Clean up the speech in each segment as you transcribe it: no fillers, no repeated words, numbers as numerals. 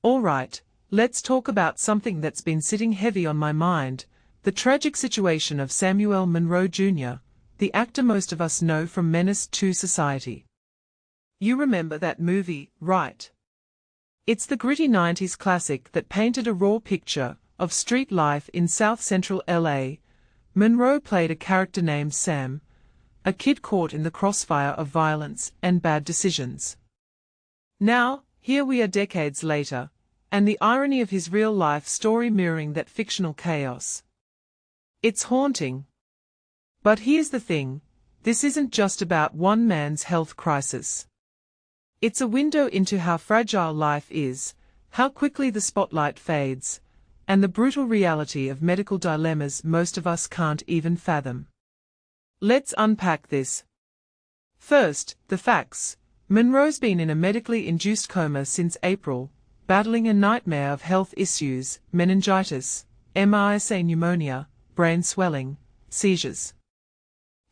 Alright, let's talk about something that's been sitting heavy on my mind, the tragic situation of Samuel Monroe Jr., the actor most of us know from Menace II Society. You remember that movie, right? It's the gritty 90s classic that painted a raw picture of street life in South Central LA. Monroe played a character named Sam, a kid caught in the crossfire of violence and bad decisions. Now, here we are decades later, and the irony of his real-life story mirroring that fictional chaos. It's haunting. But here's the thing, this isn't just about one man's health crisis. It's a window into how fragile life is, how quickly the spotlight fades, and the brutal reality of medical dilemmas most of us can't even fathom. Let's unpack this. First, the facts. Monroe's been in a medically induced coma since April, battling a nightmare of health issues, meningitis, MRSA pneumonia, brain swelling, seizures.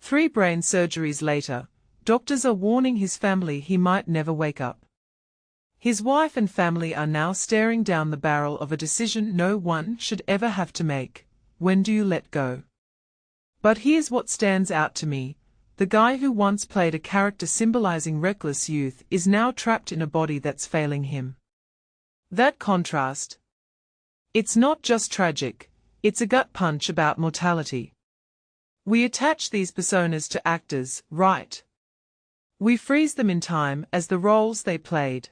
3 brain surgeries later, doctors are warning his family he might never wake up. His wife and family are now staring down the barrel of a decision no one should ever have to make. When do you let go? But here's what stands out to me. The guy who once played a character symbolizing reckless youth is now trapped in a body that's failing him. That contrast. It's not just tragic, it's a gut punch about mortality. We attach these personas to actors, right? We freeze them in time as the roles they played.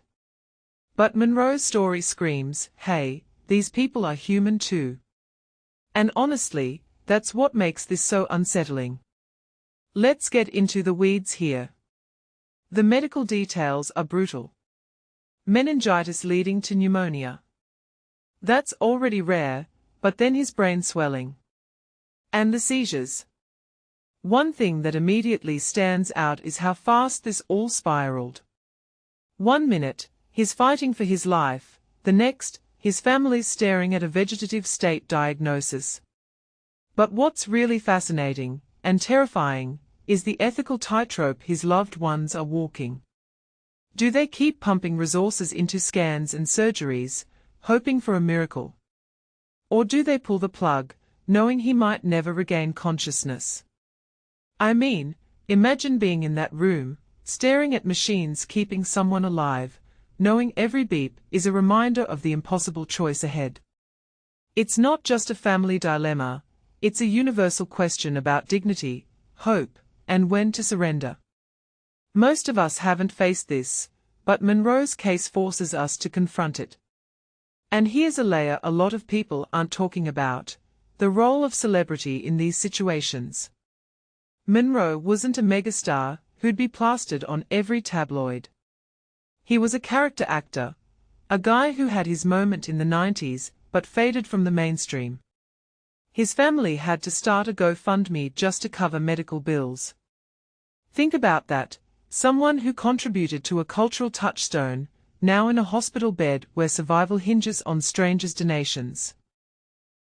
But Monroe's story screams, hey, these people are human too. And honestly, that's what makes this so unsettling. Let's get into the weeds here. The medical details are brutal. Meningitis leading to pneumonia. That's already rare, but then his brain swelling. And the seizures. One thing that immediately stands out is how fast this all spiraled. 1 minute, he's fighting for his life, the next, his family's staring at a vegetative state diagnosis. But what's really fascinating, and terrifying, is the ethical tightrope his loved ones are walking. Do they keep pumping resources into scans and surgeries, hoping for a miracle? Or do they pull the plug, knowing he might never regain consciousness? I mean, imagine being in that room, staring at machines keeping someone alive, knowing every beep is a reminder of the impossible choice ahead. It's not just a family dilemma, it's a universal question about dignity, hope, and when to surrender. Most of us haven't faced this, but Monroe's case forces us to confront it. And here's a layer a lot of people aren't talking about: the role of celebrity in these situations. Monroe wasn't a megastar who'd be plastered on every tabloid. He was a character actor, a guy who had his moment in the 90s but faded from the mainstream. His family had to start a GoFundMe just to cover medical bills. Think about that, someone who contributed to a cultural touchstone, now in a hospital bed where survival hinges on strangers' donations.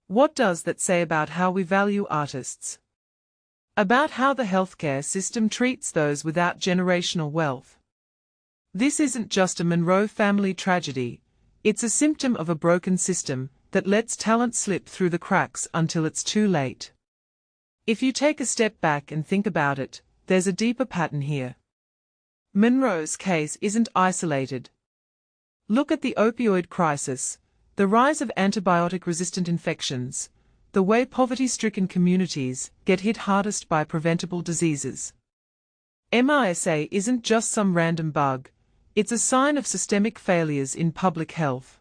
What does that say about how we value artists? About how the healthcare system treats those without generational wealth? This isn't just a Monroe family tragedy, it's a symptom of a broken system that lets talent slip through the cracks until it's too late. If you take a step back and think about it, there's a deeper pattern here. Monroe's case isn't isolated. Look at the opioid crisis, the rise of antibiotic-resistant infections, the way poverty-stricken communities get hit hardest by preventable diseases. MRSA isn't just some random bug, it's a sign of systemic failures in public health.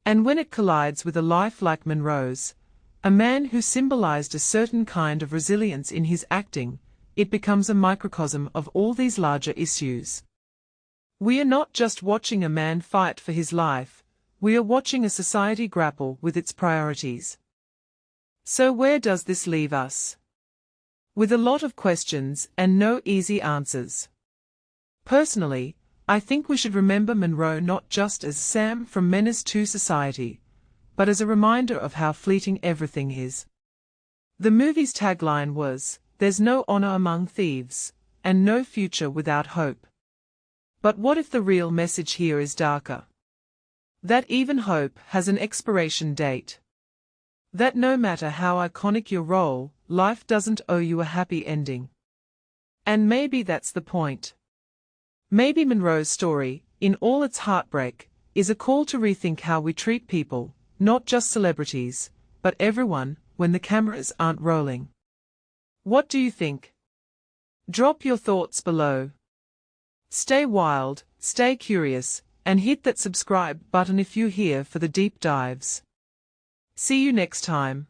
And when it collides with a life like Monroe's, a man who symbolized a certain kind of resilience in his acting, it becomes a microcosm of all these larger issues. We are not just watching a man fight for his life, we are watching a society grapple with its priorities. So where does this leave us? With a lot of questions and no easy answers. Personally, I think we should remember Monroe not just as Sam from Menace II Society, but as a reminder of how fleeting everything is. The movie's tagline was, "There's no honor among thieves, and no future without hope." But what if the real message here is darker? That even hope has an expiration date. That no matter how iconic your role, life doesn't owe you a happy ending. And maybe that's the point. Maybe Monroe's story, in all its heartbreak, is a call to rethink how we treat people, not just celebrities, but everyone, when the cameras aren't rolling. What do you think? Drop your thoughts below. Stay wild, stay curious, and hit that subscribe button if you're here for the deep dives. See you next time.